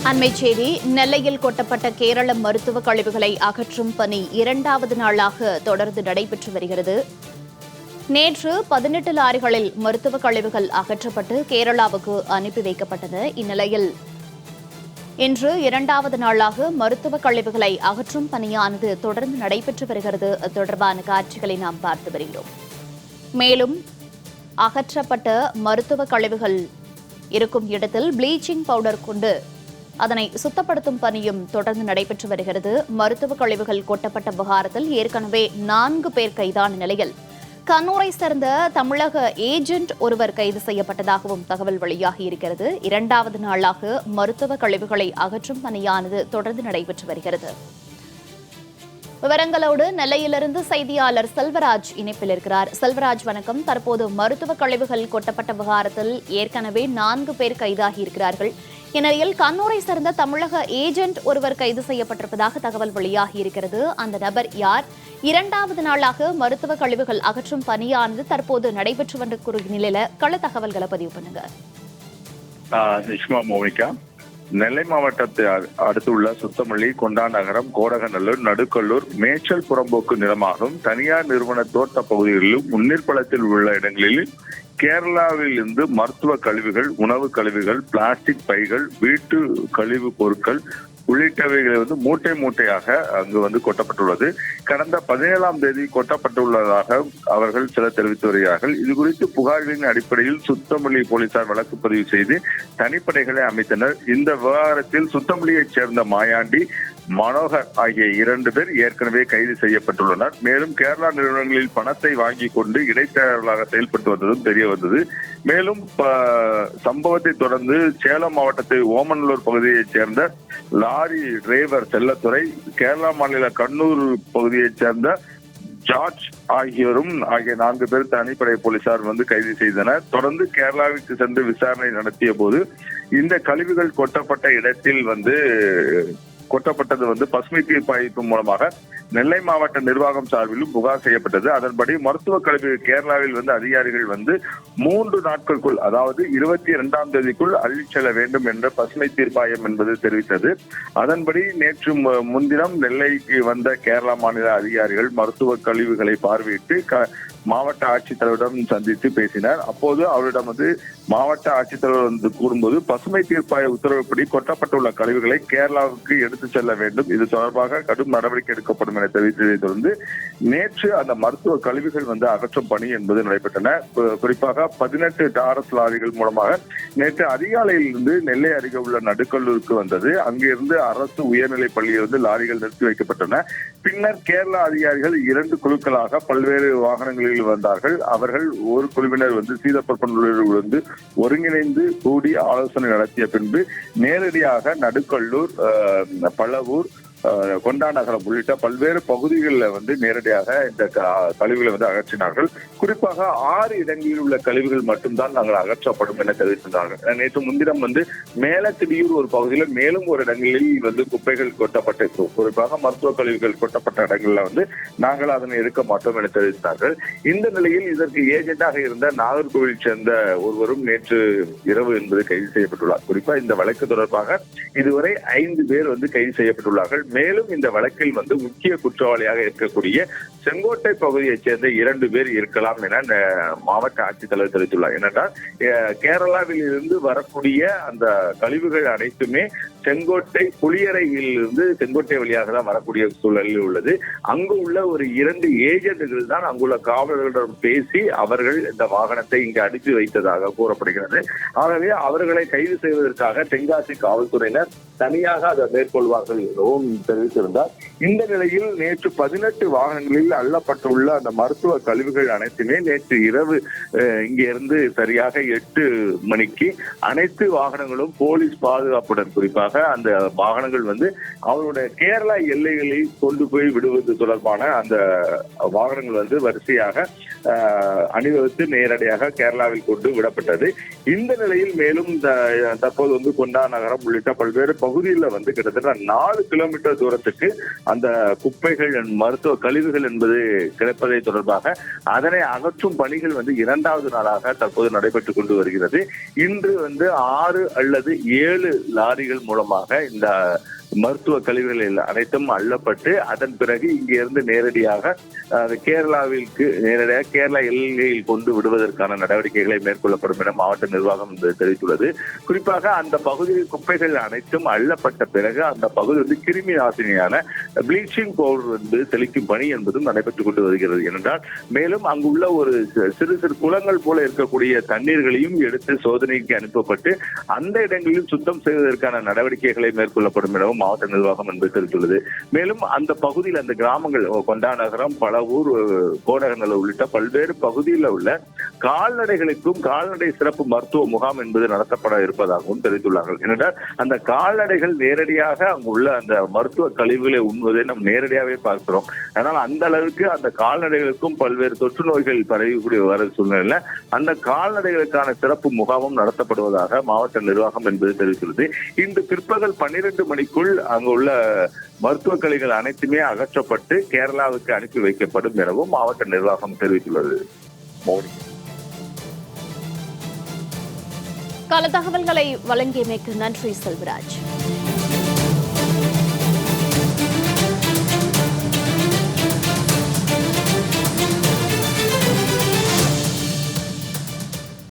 அண்மைச் செய்தி. நெல்லையில் கொட்டப்பட்ட கேரள மருத்துவ கழிவுகளை அகற்றும் பணி 2வது நாளாக தொடர்ந்து நடைபெற்று வருகிறது. நேற்று 18 லாரிகளில் மருத்துவ கழிவுகள் அகற்றப்பட்டு கேரளாவுக்கு அனுப்பி வைக்கப்பட்டன. இந்நிலையில் இன்று 2வது நாளாக மருத்துவ கழிவுகளை அகற்றும் பணியானது தொடர்ந்து நடைபெற்று வருகிறது. அது தொடர்பான காட்சிகளை நாம் பார்த்து வருகிறோம். மேலும் அகற்றப்பட்ட மருத்துவ கழிவுகள் இருக்கும் இடத்தில் ப்ளீச்சிங் பவுடர் கொண்டு அதனை சுத்தப்படுத்தும் பணியும் தொடர்ந்து நடைபெற்று வருகிறது. மருத்துவ கழிவுகள் கொட்டப்பட்ட விவகாரத்தில் ஏற்கனவே 4 பேர் கைதான நிலையில் கண்ணூரை சேர்ந்த தமிழக ஏஜென்ட் ஒருவர் கைது செய்யப்பட்டதாகவும் தகவல் வெளியாகி இருக்கிறது. 2வது நாளாக மருத்துவ கழிவுகளை அகற்றும் பணியானது தொடர்ந்து நடைபெற்று வருகிறது. விவரங்களோடு நெல்லையிலிருந்து செய்தியாளர் செல்வராஜ் இணைப்பில் இருக்கிறார். செல்வராஜ், வணக்கம். தற்போது மருத்துவ கழிவுகள் கொட்டப்பட்ட விவகாரத்தில் ஏற்கனவே 4 பேர் கைதாகி இருக்கிறார்கள். இந்நிலையில் கண்ணூரை சேர்ந்த தமிழக ஏஜென்ட் ஒருவர் கைது செய்யப்பட்டிருப்பதாக தகவல் வெளியாகி இருக்கிறது. அந்த நபர் யார்? 2வது நாளாக மருத்துவ கழிவுகள் அகற்றும் பணியானது தற்போது நடைபெற்று வந்த நிலையில கள தகவல்களை பதிவு பண்ணுங்க. நெல்லை மாவட்டத்தை அடுத்துள்ள சுத்தமல்லி, கொண்டாநகரம், கோடகநல்லூர், நடுக்கல்லூர், மேச்சல் புறம்போக்கு நிலமாகும் தனியார் நிறுவன தோட்ட பகுதிகளிலும் முன்னீர்பள்ளத்தில் உள்ள இடங்களில் கேரளாவில் இருந்து மருத்துவ கழிவுகள், உணவு கழிவுகள், பிளாஸ்டிக் பைகள், வீட்டு கழிவு பொருட்கள் உள்ளிட்டவைகளை மூட்டை மூட்டையாக அங்கு கொட்டப்பட்டுள்ளது. கடந்த 17ஆம் தேதி கொட்டப்பட்டுள்ளதாக அவர்கள் சிலர் தெரிவித்து வருகிறார்கள். இது குறித்து புகார்களின் அடிப்படையில் சுத்தமல்லி போலீசார் வழக்கு பதிவு செய்து தனிப்படைகளை அமைத்தனர். இந்த விவகாரத்தில் சுத்தமல்லியைச் சேர்ந்த மாயாண்டி, மனோகர் ஆகிய 2 பேர் ஏற்கனவே கைது செய்யப்பட்டுள்ளனர். மேலும் கேரளா நிறுவனங்களில் பணத்தை வாங்கி கொண்டு இடைத்தரகர்களாக செயல்பட்டு வந்ததும் தெரிய வந்தது. மேலும் சம்பவத்தை தொடர்ந்து சேலம் மாவட்டத்தை ஓமநல்லூர் பகுதியைச் சேர்ந்த லாரி டிரைவர் செல்லத்துறை, கேரளா மாநில கண்ணூர் பகுதியைச் சேர்ந்த ஜார்ஜ் ஆகிய 4 பேர் தனிப்படை போலீசார் கைது செய்தனர். தொடர்ந்து கேரளாவிற்கு சென்று விசாரணை நடத்திய போது இந்த கழிவுகள் கொட்டப்பட்ட இடத்தில் கொட்டப்பட்டது பசுமை தீர்ப்பாயத்தின் மூலமாக நெல்லை மாவட்ட நிர்வாகம் சார்பிலும் புகார் செய்யப்பட்டது. அதன்படி மருத்துவ கழிவு கேரளாவில் அதிகாரிகள் 3 நாட்களுக்குள், அதாவது 22ஆம் தேதிக்குள் அள்ளிச் செல்ல வேண்டும் என்ற பசுமை தீர்ப்பாயம் என்பது தெரிவித்தது. அதன்படி நேற்று முன்தினம் நெல்லைக்கு வந்த கேரளா மாநில அதிகாரிகள் மருத்துவ கழிவுகளை பார்வையிட்டு மாவட்ட ஆட்சித்தலைவரிடம் சந்தித்து பேசினார். அப்போது அவரிடம் மாவட்ட ஆட்சித்தலைவர் கூறும்போது பசுமை தீர்ப்பாய உத்தரவுப்படி கொட்டப்பட்டுள்ள கழிவுகளை கேரளாவுக்கு எடுத்துச் செல்ல வேண்டும், இது தொடர்பாக கடும் நடவடிக்கை எடுக்கப்படும் என தெரிவித்ததை தொடர்ந்து நேற்று அந்த மருத்துவ கழிவுகள் அகற்றும் பணி என்பது நடைபெற்றன. குறிப்பாக 18 டாரஸ் லாரிகள் மூலமாக நேற்று அதிகாலையில் இருந்து நெல்லை அருகே உள்ள நடுக்கல்லூருக்கு வந்தது. அங்கிருந்து அரசு உயர்நிலைப் பள்ளியில் லாரிகள் நிறுத்தி வைக்கப்பட்டன. பின்னர் கேரளா அதிகாரிகள் 2 குழுக்களாக பல்வேறு வாகனங்களில் வந்தார்கள். அவர்கள் ஒரு குழுவினர் சீதப்பரப்பனூரில் ஒருங்கிணைந்து கூடி ஆலோசனை நடத்திய பின்பு நேரடியாக நடுக்கல்லூர், பழவூர், கொண்டாநகரம் உள்ளிட்ட பல்வேறு பகுதிகளில் நேரடியாக இந்த கழிவுகளை அகற்றினார்கள். குறிப்பாக 6 இடங்களில் உள்ள கழிவுகள் மட்டும்தான் நாங்கள் அகற்றப்படும் என தெரிவித்திருந்தார்கள். நேற்று முன்தினம் மேலத்திடியூர் ஒரு பகுதியில் மேலும் ஒரு இடங்களில் குப்பைகள் கொட்டப்பட்டு, குறிப்பாக மருத்துவ கழிவுகள் கொட்டப்பட்ட இடங்கள்ல நாங்கள் அதனை எடுக்க மாட்டோம் என தெரிவித்தார்கள். இந்த நிலையில் இதற்கு ஏஜென்டாக இருந்த நாகர்கோவில் சேர்ந்த ஒருவரும் நேற்று இரவு என்பது கைது செய்யப்பட்டுள்ளார். குறிப்பா இந்த வழக்கு தொடர்பாக இதுவரை 5 பேர் கைது செய்யப்பட்டுள்ளார்கள். மேலும் இந்த வழக்கில் முக்கிய குற்றவாளியாக இருக்கக்கூடிய செங்கோட்டை பகுதியைச் சேர்ந்த 2 பேர் இருக்கலாம் என மாவட்ட ஆட்சித்தலைவர் தெரிவித்துள்ளார். ஏனென்றால் கேரளாவில் இருந்து வரக்கூடிய அந்த கழிவுகள் அனைத்துமே செங்கோட்டை புளியரையில் இருந்து செங்கோட்டை வழியாக தான் வரக்கூடிய சூழலில் உள்ளது. அங்கு உள்ள ஒரு 2 ஏஜென்ட்கள் தான் அங்குள்ள காவலர்களிடம் பேசி அவர்கள் இந்த வாகனத்தை இங்கு அனுப்பி வைத்ததாக கூறப்படுகிறது. ஆகவே அவர்களை கைது செய்வதற்காக தென்காசி காவல்துறையினர் தனியாக அதை மேற்கொள்வார்கள் எனவும் தெரிவித்திருந்தார். இந்த நிலையில் நேற்று 18 வாகனங்களில் அள்ளப்பட்டுள்ள அந்த மருத்துவ கழிவுகள் அனைத்துமே நேற்று இரவு இங்கிருந்து சரியாக 8 மணிக்கு அனைத்து வாகனங்களும் போலீஸ் பாதுகாப்புடன், குறிப்பாக அந்த வாகனங்கள் அவருடைய கேரளா எல்லைகளில் கொண்டு போய் விடுவது தொடர்பான அந்த வாகனங்கள் வரிசையாக அணிவகுத்து நேரடியாக கேரளாவில் கொண்டு விடப்பட்டது. இந்த நிலையில் மேலும் தற்போது கொண்டாநகரம் உள்ளிட்ட பல்வேறு பகுதியில் கிட்டத்தட்ட 4 கிலோமீட்டர் தூரத்துக்கு அந்த குப்பைகள், மருத்துவ கழிவுகள் என்பது கிடைப்பதை தொடர்பாக அதனை அகற்றும் பணிகள் 2வது நாளாக தற்போது நடைபெற்றுக் கொண்டு வருகிறது. இன்று 6 அல்லது 7 லாரிகள் மூலம் மூலமாக இந்த மருத்துவ கழிவுகள் அனைத்தும் அள்ளப்பட்டு அதன் பிறகு இங்கிருந்து நேரடியாக கேரளாவிற்கு நேரடியாக கேரளா எல்லையில் கொண்டு விடுவதற்கான நடவடிக்கைகளை மேற்கொள்ளப்படும் என மாவட்ட நிர்வாகம் தெரிவித்துள்ளது. குறிப்பாக அந்த பகுதியில் குப்பைகள் அனைத்தும் அள்ளப்பட்ட பிறகு அந்த பகுதி கிருமி நாசினியான ப்ளீச்சிங் பவுடர் தெளிக்கும் பணி என்பதும் நடைபெற்றுக் கொண்டு வருகிறது. ஏனென்றால் மேலும் அங்குள்ள ஒரு சிறு சிறு குளங்கள் போல இருக்கக்கூடிய தண்ணீர்களையும் எடுத்து சோதனைக்கு அனுப்பப்பட்டு அந்த இடங்களில் சுத்தம் செய்வதற்கான நடவடிக்கைகளை மேற்கொள்ளப்படும் எனவும் மாவட்ட நிர்வாகம் என்பது தெரிவித்துள்ளது. மேலும் அந்த பகுதியில் அந்த கிராமங்கள் கொண்டா நகரம், பலவூர், கோடகநல்லூர் உள்ளிட்ட பல்வேறு பகுதியில் உள்ள கால்நடைகளுக்கும் கால்நடை சிறப்பு மருத்துவ முகாம் என்பது நடத்தப்பட இருப்பதாகவும் தெரிவித்துள்ளார்கள். ஏனென்றால் அந்த கால்நடைகள் நேரடியாக அங்குள்ள அந்த மருத்துவ கழிவுகளை உண்ணுவதை நாம் நேரடியாகவே பார்க்கிறோம். அதனால் அந்த அளவுக்கு அந்த கால்நடைகளுக்கும் பல்வேறு தொற்று நோய்கள் பரவக்கூடிய வர சூழ்நிலையில அந்த கால்நடைகளுக்கான சிறப்பு முகாமும் நடத்தப்படுவதாக மாவட்ட நிர்வாகம் என்பது தெரிவித்துள்ளது. இன்று பிற்பகல் 12 மணிக்குள் அங்கு உள்ள மருத்துவ கழிவுகள் அனைத்துமே அகற்றப்பட்டு கேரளாவுக்கு அனுப்பி வைக்கப்படும் எனவும் மாவட்ட நிர்வாகம் தெரிவித்துள்ளது. கள தகவல்களை வழங்கியமைக்கு நன்றி செல்வராஜ்.